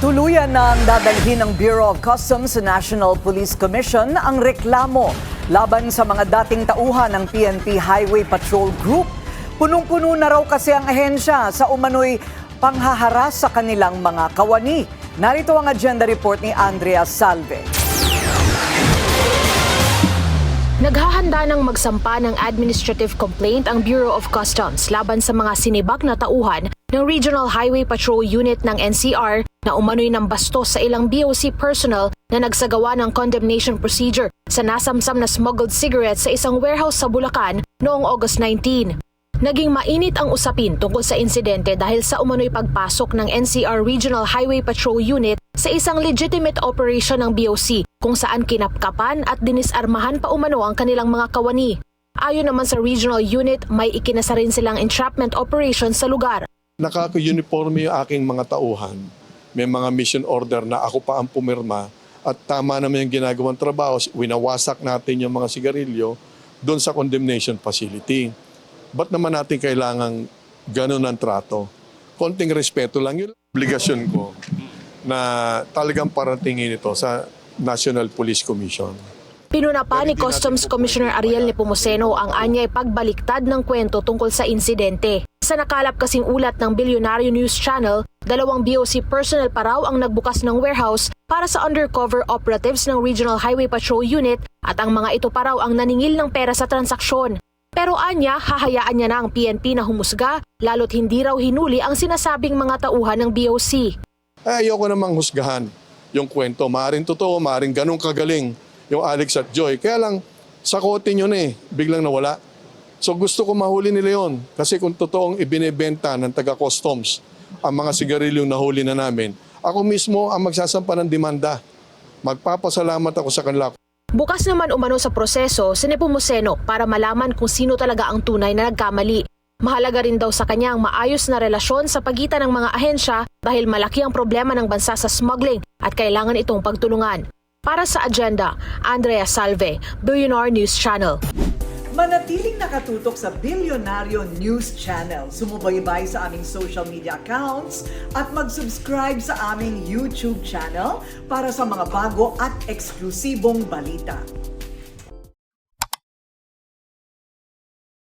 Tuluyan nang dadalhin ng Bureau of Customs sa National Police Commission ang reklamo laban sa mga dating tauhan ng PNP Highway Patrol Group. Punong-puno na raw kasi ang ahensya sa umano'y panghaharas sa kanilang mga kawani. Narito ang agenda report ni Andrea Salve. Naghahanda ng magsampa ng administrative complaint ang Bureau of Customs laban sa mga sinibak na tauhan ng Regional Highway Patrol Unit ng NCR na umano'y ng bastos sa ilang BOC personnel na nagsagawa ng condemnation procedure sa nasamsam na smuggled cigarettes sa isang warehouse sa Bulacan noong August 19. Naging mainit ang usapin tungkol sa insidente dahil sa umano'y pagpasok ng NCR Regional Highway Patrol Unit sa isang legitimate operation ng BOC kung saan kinapkapan at dinisarmahan pa umano ang kanilang mga kawani. Ayon naman sa regional unit, may ikinasa rin silang entrapment operation sa lugar. Nakaka-uniforme yung aking mga tauhan. May mga mission order na ako pa ang pumirma at tama naman yung ginagawang trabaho. Winawasak natin yung mga sigarilyo doon sa condemnation facility. Ba't naman natin kailangan ganun ang trato? Konting respeto lang yun. Obligasyon ko na talagang paratingin ito sa National Police Commission. Pinuna pa ni Customs Commissioner Ariel Nepomuceno ang anyay pagbaliktad ng kwento tungkol sa insidente. Sa nakalap kasing ulat ng Bilyonaryo News Channel, 2 BOC personnel pa raw ang nagbukas ng warehouse para sa undercover operatives ng Regional Highway Patrol Unit at ang mga ito pa raw ang naningil ng pera sa transaksyon. Pero anya, hahayaan niya na ang PNP na humusga lalo't hindi raw hinuli ang sinasabing mga tauhan ng BOC. Ayoko namang husgahan yung kwento. Maaring totoo, maaring ganun kagaling yung Alex at Joy. Kaya lang, sakotin yun biglang nawala. So gusto ko mahuli nila yun. Kasi kung totoong ibinebenta ng taga-customs ang mga sigarilyong nahuli na namin, ako mismo ang magsasampa ng demanda. Magpapasalamat ako sa kanila. Bukas naman umano sa proseso si Nepomuceno para malaman kung sino talaga ang tunay na nagkamali. Mahalaga rin daw sa kanya ang maayos na relasyon sa pagitan ng mga ahensya dahil malaki ang problema ng bansa sa smuggling at kailangan itong pagtulungan. Para sa agenda, Andrea Salve, Billionaire News Channel. Manatiling nakatutok sa Bilyonaryo News Channel. Sumubaybay sa aming social media accounts at mag-subscribe sa aming YouTube channel para sa mga bago at eksklusibong balita.